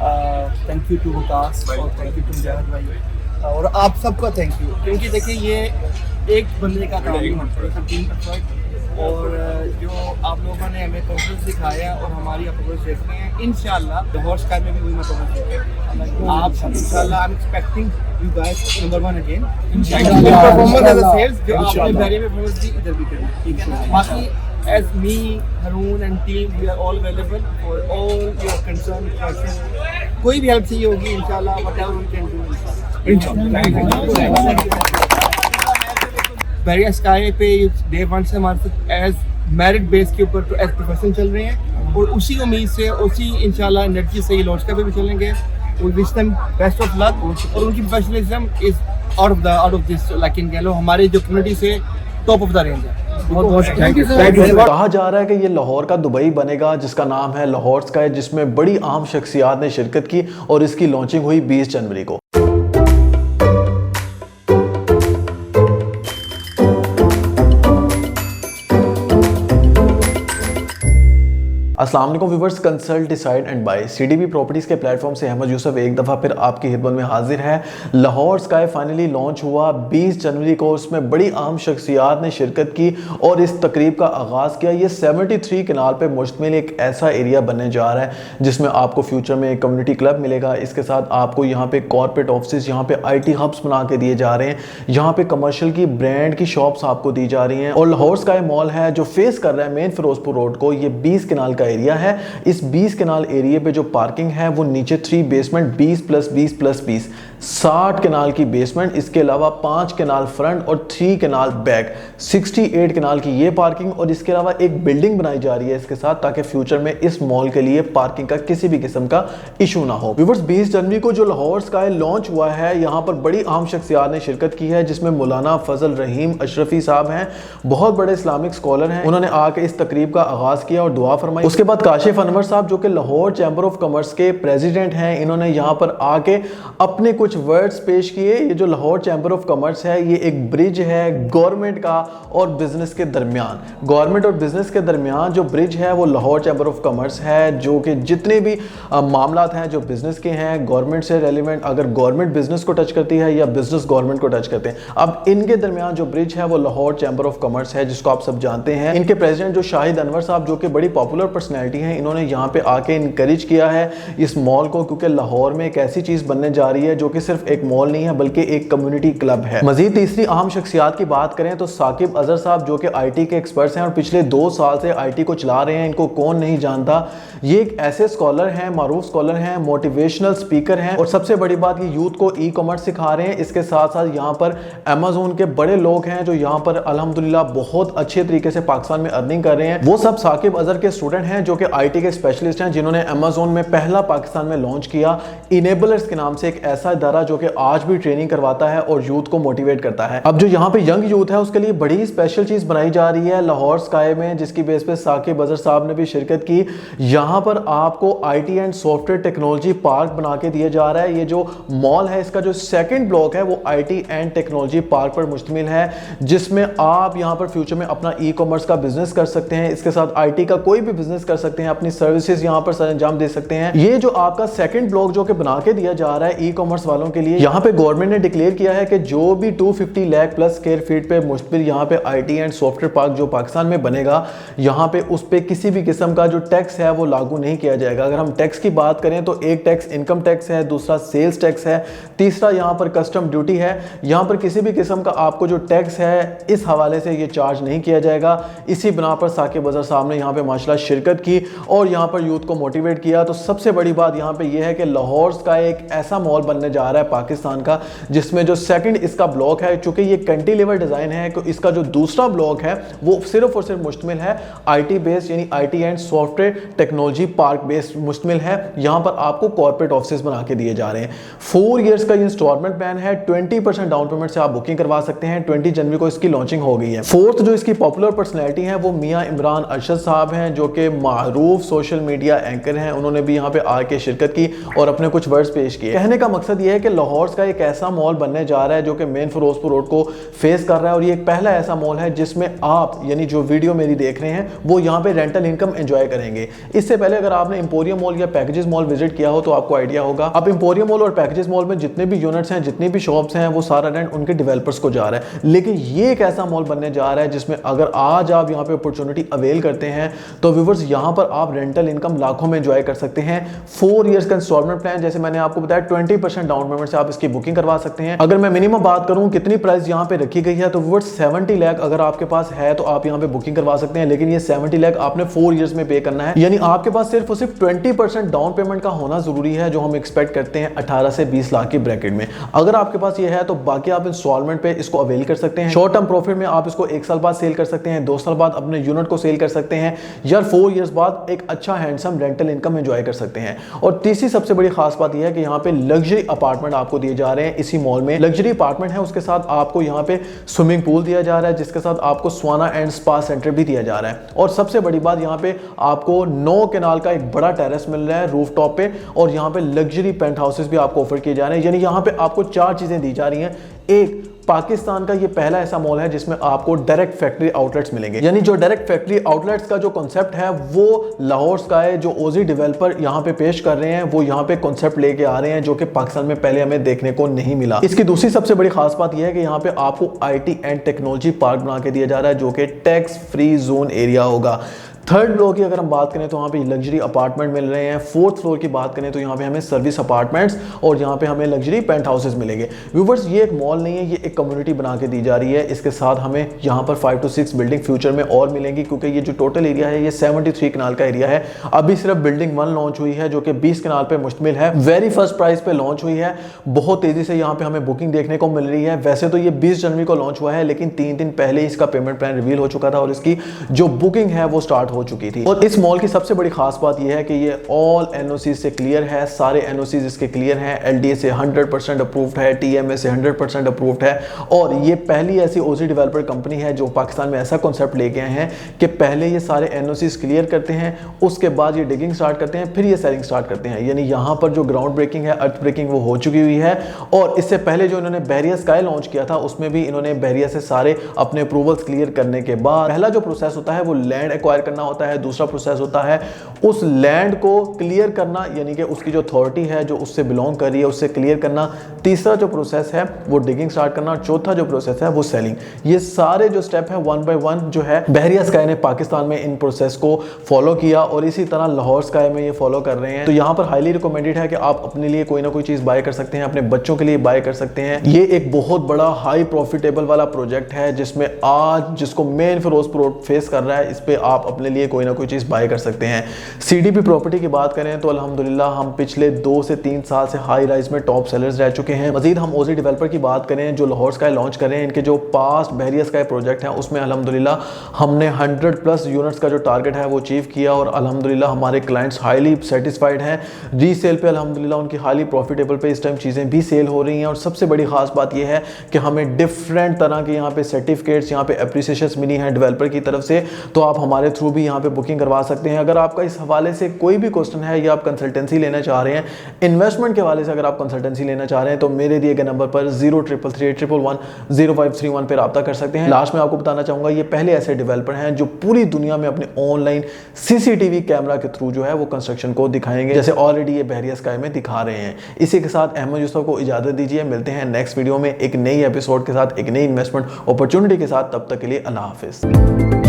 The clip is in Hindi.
थैंक यू टू विकास और थैंक यू टू मुजाहिद भाई और आप सबका थैंक यू, क्योंकि देखिए ये एक बंदे का काम नहीं होता, टीम एफर्ट। और जो आप लोगों ने हमें परफॉर्मेंस दिखाया और हमारी परफॉर्मेंस देख रहे हैं, इंशाल्लाह लाहौर स्काई में भी वही परफॉर्मेंस देखेंगे आप इंशाल्लाह। I am expecting you guys number 1 again इंशाल्लाह। परफॉर्मेंस एज अ सेल्स जो आपने बैरियर में परफॉर्मेंस दी इधर भी करें, ठीक है ना। बाकी as me, Haroon and team, we are all available for all your concern, questions. कोई भी हेल्प चाहिए होगी इंशाल्लाह, whatever we can do इंशाल्लाह। बैरियर स्काई पे डे 1 से हमारे साथ एज मेरिट बेस के ऊपर तो एज प्रोफेशनल चल रहे हैं और उसी उम्मीद से उसी इंशाल्लाह एनर्जी से ये लॉन्च का भी चलेंगे। We wish them best of luck और उनकी professionalism is out of this, like कह लो हमारी जो कम्युनिटी से टॉप ऑफ द रेंज है। कहा जा रहा है कि ये लाहौर का दुबई बनेगा, जिसका नाम है लाहौर स्काई, जिसमें बड़ी अहम शख्सियात ने शिरकत की और इसकी लॉन्चिंग हुई 20 जनवरी को। अस्सलाम वालेकुम viewers, consult decide and buy CDB properties के प्लेटफॉर्म से अहमद यूसुफ एक दफ़ा फिर आपकी खिदमत में हाजिर है। लाहौर स्काई फाइनली लॉन्च हुआ 20 जनवरी को, उसमें बड़ी अहम शख्सियात ने शिरकत की और इस तकरीब का आगाज़ किया। ये 73 कनाल पे मुश्तमिल एक ऐसा एरिया बनने जा रहा है जिसमें आपको फ्यूचर में एक कम्युनिटी क्लब मिलेगा। इसके साथ आपको यहाँ पे कॉर्पोरेट ऑफिस, यहाँ पे IT हब्स बना के दिए जा रहे हैं, यहाँ पे कमर्शियल की ब्रांड की शॉप्स आपको दी जा रही हैं। और लाहौर स्काई मॉल है जो फेस कर रहा है मेन फिरोजपुर रोड को, ये 20 कनाल का एरिया है। इस 20 कनाल एरिया पे जो पार्किंग है वो नीचे 3 बेसमेंट 20+20+20 60 कनाल की बेसमेंट, इसके अलावा 5 कनाल फ्रंट और 3 कनाल बैक, 68 कनाल की ये पार्किंग। और इसके अलावा एक बिल्डिंग बनाई जा रही है इसके साथ, ताकि फ्यूचर में इस मॉल के लिए पार्किंग का किसी भी किस्म का इशू ना हो। व्यूअर्स, 20 जनवरी को जो लाहौर स्काई लॉन्च हुआ है, यहाँ पर बड़ी अहम शख्सियात ने शिरकत की है, जिसमें मौलाना फजल रहीम अशरफी साहब हैं, बहुत बड़े इस्लामिक स्कॉलर हैं। उन्होंने आके इस तकरीब का आगाज किया और दुआ फरमाई। उसके बाद काशिफ अनवर साहब जो कि लाहौर चैम्बर ऑफ कॉमर्स के प्रेसिडेंट हैं, इन्होंने यहाँ पर आके अपने कुछ वर्ड्स पेश किए। ये जो लाहौर चैम्बर ऑफ कॉमर्स है, ये एक ब्रिज है गवर्नमेंट का और बिजनेस के दरमियान। गवर्नमेंट और बिजनेस के दरमियान जो ब्रिज है वो लाहौर चैम्बर ऑफ कॉमर्स है, जो कि जितने भी मामलात हैं जो बिजनेस के हैं, गवर्नमेंट से रेलिवेंट, अगर गवर्नमेंट बिजनेस को टच करती है या बिजनेस गवर्नमेंट को टच करते हैं, अब इनके दरमियान जो ब्रिज है वो लाहौर चैम्बर ऑफ कॉमर्स है, जिसको आप सब जानते हैं। इनके प्रेसिडेंट जो शाहिद अनवर साहब, जो कि बड़ी पॉपुलर पर्सनैलिटी हैं, इन्होंने यहाँ पे आके इनकरेज किया है इस मॉल को, क्योंकि लाहौर में एक ऐसी चीज बनने जा रही है जो कि सिर्फ एक मॉल नहीं है बल्कि एक कम्युनिटी क्लब है। मजीद तीसरी अहम शख्सियात की बात करें तो साकिब अजहर साहब, जो कि IT के एक्सपर्ट्स हैं और पिछले 2 साल से IT को चला रहे हैं, इनको कौन नहीं जानता। ये एक ऐसे स्कॉलर हैं, मारूफ स्कॉलर हैं, मोटिवेशनल स्पीकर हैं और सबसे बड़ी बात ये यूथ को ई-कॉमर्स सिखा रहे हैं। इसके साथ साथ यहाँ पर अमेजोन के बड़े लोग हैं जो यहाँ पर अल्हम्दुलिल्लाह बहुत अच्छे तरीके से पाकिस्तान में अर्निंग कर रहे हैं। वो सब साकिब अजहर के स्टूडेंट हैं जो कि IT के स्पेशलिस्ट हैं, जिन्होंने अमेजोन में पहला पाकिस्तान में लॉन्च किया इनेबलर्स के नाम से एक ऐसा इदारा जो कि आज भी ट्रेनिंग करवाता है और यूथ को मोटिवेट करता है। अब जो यहाँ पे यंग यूथ है उसके लिए बड़ी स्पेशल चीज बनाई जा रही है लाहौर स्काई में, जिसकी बेस पे साकिब अजहर साहब ने भी शिरकत की। यहाँ पर आपको IT and software technology park बना के दिया जा रहा है। ये जो मॉल है इसका जो सेकंड ब्लॉक है वो IT एंड टेक्नोलॉजी पार्क पर मुश्तमिल है, जिसमें आप यहाँ पर फ्यूचर में अपना ई-कॉमर्स का बिजनेस कर सकते हैं, इसके साथ IT का कोई भी बिजनेस कर सकते हैं, अपनी सर्विसेज यहाँ पर अंजाम दे सकते हैं। ये जो आपका सेकंड ब्लॉक जो कि बना के दिया जा रहा है ई-कॉमर्स वालों के लिए, यहाँ पे गवर्नमेंट ने डिक्लेयर किया है कि जो भी 250 लाख प्लस स्क्वायर फीट पे मुश्तमिल यहाँ पे IT एंड सॉफ्टवेयर पार्क जो पाकिस्तान में बनेगा, यहाँ पे उस पे किसी भी किस्म का जो टैक्स है वो लागू नहीं किया जाएगा। अगर हम टैक्स की बात करें तो एक टैक्स इनकम टैक्स है, दूसरा सेल्स टैक्स है, तीसरा यहाँ पर कस्टम ड्यूटी है। यहाँ पर किसी भी किस्म का आपको जो टैक्स है इस हवाले से ये चार्ज नहीं किया जाएगा। इसी बना पर साकिब अजहर साहब ने यहाँ पे माशाल्लाह शिरकत की और यहाँ पर यूथ को मोटिवेट किया। तो सबसे बड़ी बात यहाँ पे ये है कि लाहौर का एक ऐसा मॉल बनने जा रहा है पाकिस्तान का, जिसमें जो सेकंड इसका ब्लॉक है, चूंकि ये कैंटिलीवर डिजाइन है, तो इसका जो दूसरा ब्लॉक है वो सिर्फ और सिर्फ मुश्तमिल है IT बेस्ड, यानी IT and software technology park based मुश्तमिल है। यहाँ पर आपको कॉर्पोरेट ऑफिस बना के दिए जा रहे हैं। 4 इयर्स का इंस्टॉलमेंट प्लान है, 20% डाउन पेमेंट से आप बुकिंग करवा सकते हैं। 20 जनवरी को इसकी लॉन्चिंग हो गई है। फोर्थ जो इसकी पॉपुलर पर्सनैलिटी है वो मियां इमरान अरशद साहब हैं, जो कि मारूफ सोशल मीडिया एंकर हैं, उन्होंने भी यहाँ पे आके शिरकत की और अपने कुछ वर्ड्स पेश किए। कहने का मकसद ये है कि लाहौर का एक ऐसा मॉल बनने जा रहा है जो कि मेन फिरोजपुर रोड को फेस कर रहा है, और ये एक पहला ऐसा मॉल है जिसमें आप यानी जो वीडियो मेरी देख रहे हैं वो यहाँ पे रेंटल इनकम एंजॉय करेंगे। इससे पहले अगर आपने इंपोरियम मॉल या पैकेजेस मॉल विजिट किया हो तो आपको आइडिया होगा। अब इंपोरियम मॉल और पैकेजेस मॉल में जितने भी यूनिट्स हैं, जितनी भी शॉप्स हैं, वो सारा रेंट उनके डेवलपर्स को जा रहा है। लेकिन ये एक ऐसा मॉल बनने जा रहा है जिसमें अगर आज आप यहाँ पे अपॉर्चुनिटी अवेल करते हैं तो व्यूअर्स यहाँ पर आप रेंटल इनकम लाखों में एंजॉय कर सकते हैं। 4 इयर्स का इंस्टॉलमेंट प्लान, जैसे मैंने आपको बताया 20% डाउन पेमेंट से आप इसकी बुकिंग करवा सकते हैं। अगर मैं मिनिमम बात करूं कितनी प्राइस यहाँ पे रखी गई है तो व्यूअर्स 70 लाख अगर आपके पास है तो आप यहाँ पे बुकिंग करवा सकते हैं, लेकिन ये 70 लाख आपने 4 इयर्स में पे करना है। यानी आपके पास सिर्फ और सिर्फ 20% डाउन पेमेंट का होना जरूरी है, जो हम एक्सपेक्ट करते हैं 18 से 20 लाख की ब्रैकेट में। अगर आपके पास ये है तो बाकी आप इंस्टॉलमेंट पे इसको अवेल कर सकते हैं। शॉर्ट टर्म प्रॉफिट में आप इसको 1 साल बाद सेल कर सकते हैं, 2 साल बाद अपने यूनिट को सेल कर सकते हैं, या 4 इयर्स बाद एक अच्छा हैंडसम रेंटल इनकम एंजॉय कर सकते हैं। और तीसरी सबसे बड़ी खास बात यह है कि यहाँ पे लग्जरी अपार्टमेंट आपको दिए जा रहे हैं। इसी मॉल में लग्जरी अपार्टमेंट है, उसके साथ आपको यहाँ पे स्विमिंग पूल दिया जा रहा है, जिसके साथ आपको स्वाना एंड स्पा सेंटर भी दिया जा रहा है। और सबसे बड़ी बात, यहाँ पे आपको 9 केनाल का एक बड़ा टेरेस मिल रहा है रूफ टॉप पे, और यहाँ पे लग्जरी पेंट हाउसेस भी आपको ऑफर किए जा रहे हैं। यानी यहाँ पे आपको 4 चीजें दी जा रही हैं। एक, पाकिस्तान का ये पहला ऐसा मॉल है जिसमें आपको डायरेक्ट फैक्ट्री आउटलेट्स मिलेंगे। यानी जो डायरेक्ट फैक्ट्री आउटलेट्स का जो कॉन्सेप्ट है वो लाहौर स्काई जो ओजी डेवलपर यहाँ पे पेश कर रहे हैं, वो यहाँ पे कॉन्सेप्ट लेके आ रहे हैं जो कि पाकिस्तान में पहले हमें देखने को नहीं मिला। इसकी दूसरी सबसे बड़ी खास बात यह है कि यहाँ पे आपको IT एंड टेक्नोलॉजी पार्क बना के दिया जा रहा है जो कि टैक्स फ्री जोन एरिया होगा। 3rd फ्लोर की अगर हम बात करें तो यहाँ पे लग्जरी अपार्टमेंट मिल रहे हैं। 4th फ्लोर की बात करें तो यहाँ पे हमें सर्विस अपार्टमेंट्स और यहाँ पे हमें लग्जरी पेंट हाउसेस मिलेंगे। व्यूवर्स, ये एक मॉल नहीं है, ये एक कम्युनिटी बना के दी जा रही है। इसके साथ हमें यहाँ पर 5 to 6 बिल्डिंग फ्यूचर में और मिलेंगी, क्योंकि ये जो टोटल एरिया है ये 73 कनाल का एरिया है। अभी सिर्फ बिल्डिंग 1 लॉन्च हुई है जो कि 20 कनाल पे मुश्तमिल है, वेरी फर्स्ट प्राइस पे लॉन्च हुई है। बहुत तेजी से यहाँ पे हमें बुकिंग देखने को मिल रही है। वैसे तो ये 20 जनवरी को लॉन्च हुआ है, लेकिन 3 दिन पहले इसका पेमेंट प्लान रिवील हो चुका था और इसकी जो बुकिंग है वो स्टार्ट हो चुकी थी। और इस मॉल की सबसे बड़ी खास बात यह है कि ये ऑल NOC से क्लियर है, सारे NOC इसके क्लियर हैं, LDA से 100% अप्रूव्ड है, TMA से 100% अप्रूव्ड है। और ये पहली ऐसी OC डेवलपर कंपनी है जो पाकिस्तान में ऐसा कॉन्सेप्ट लेके आए हैं कि पहले ये सारे NOC क्लियर करते हैं, उसके बाद ये डिगिंग स्टार्ट करते हैं, फिर ये सेलिंग स्टार्ट करते हैं। यानी यहाँ पर जो ग्राउंड ब्रेकिंग है, अर्थ ब्रेकिंग, वो हो चुकी हुई है। और इससे पहले जो इन्होंने बहरिया स्काई लॉन्च किया था उसमें भी इन्होंने बहरिया से सारे अपने अप्रूवल्स क्लियर करने के बाद पहला जो प्रोसेस होता है वो लैंड एक्वायर करना होता है, दूसरा प्रोसेस होता है उस लैंड को क्लियर करना, यानी कि उसकी जो अथॉरिटी है जो उससे बिलोंग कर रही है उससे क्लियर करना, तीसरा जो प्रोसेस है वो डिगिंग स्टार्ट करना, चौथा जो प्रोसेस है वो सेलिंग। ये सारे जो स्टेप है 1 by 1 जो है बहरिया स्काई ने पाकिस्तान में इन प्रोसेस को फॉलो किया और इसी तरह लाहौर स्काई में ये फॉलो कर रहे हैं। तो यहाँ पर हाईली रिकमेंडेड है कि आप अपने लिए कोई ना कोई चीज बाय कर सकते हैं, अपने बच्चों के लिए बाय कर सकते हैं। ये एक बहुत बड़ा हाई प्रॉफिटेबल वाला प्रोजेक्ट है जिसमें आज जिसको मेन फिरोजपुर रोड फेस कर रहा है, इस पे आप अपने लिए कोई ना कोई चीज बाय कर सकते हैं। CDP प्रॉपर्टी की बात करें तो अल्हम्दुलिल्लाह हम पिछले 2 से 3 साल से हाई राइज में टॉप सेलर्स रह चुके हैं। मजीद हम ओजी डेवलपर की बात करें जो लाहौर स्काई लॉन्च कर रहे हैं, इनके जो पास्ट बहरिया स्काई प्रोजेक्ट है उसमें अल्हम्दुलिल्लाह हमने 100+ यूनिट्स का जो टारगेट है वो अचीव किया और अल्हम्दुलिल्लाह हमारे क्लाइंट्स हाईली सेटिस्फाइड हैं। रीसेल पे अल्हम्दुलिल्लाह उनकी हाईली प्रॉफिटेबल पे इस टाइम चीज़ें भी सेल हो रही हैं। और सबसे बड़ी खास बात यह है कि हमें डिफरेंट तरह के यहाँ पे सर्टिफिकेट्स, यहाँ पे अप्रिसिएशंस मिली हैं डेवलपर की तरफ से, तो आप हमारे थ्रू भी यहाँ पे बुकिंग करवा सकते हैं। अगर आपका इस हवाले से कोई भी क्वेश्चन है या आप कंसल्टेंसी लेना चाह रहे हैं, इन्वेस्टमेंट के हवाले से अगर आप कंसल्टेंसी लेना चाह रहे हैं तो मेरे दिए गए नंबर पर 033381150531 पर रब्ता कर सकते हैं। लास्ट में आपको बताना चाहूंगा ये पहले ऐसे डेवलपर हैं जो पूरी दुनिया में अपने ऑनलाइन CCTV कैमरा के थ्रू जो है वो कंस्ट्रक्शन को दिखाएंगे, जैसे ऑलरेडी ये बहरिया स्काई में दिखा रहे हैं। इसी के साथ अहमद यूसुफ को इजाजत दीजिए, मिलते हैं नेक्स्ट वीडियो में एक नई एपिसोड के साथ, एक नई इन्वेस्टमेंट अपॉर्चुनिटी के साथ। तब तक के लिए अल्लाह हाफिज।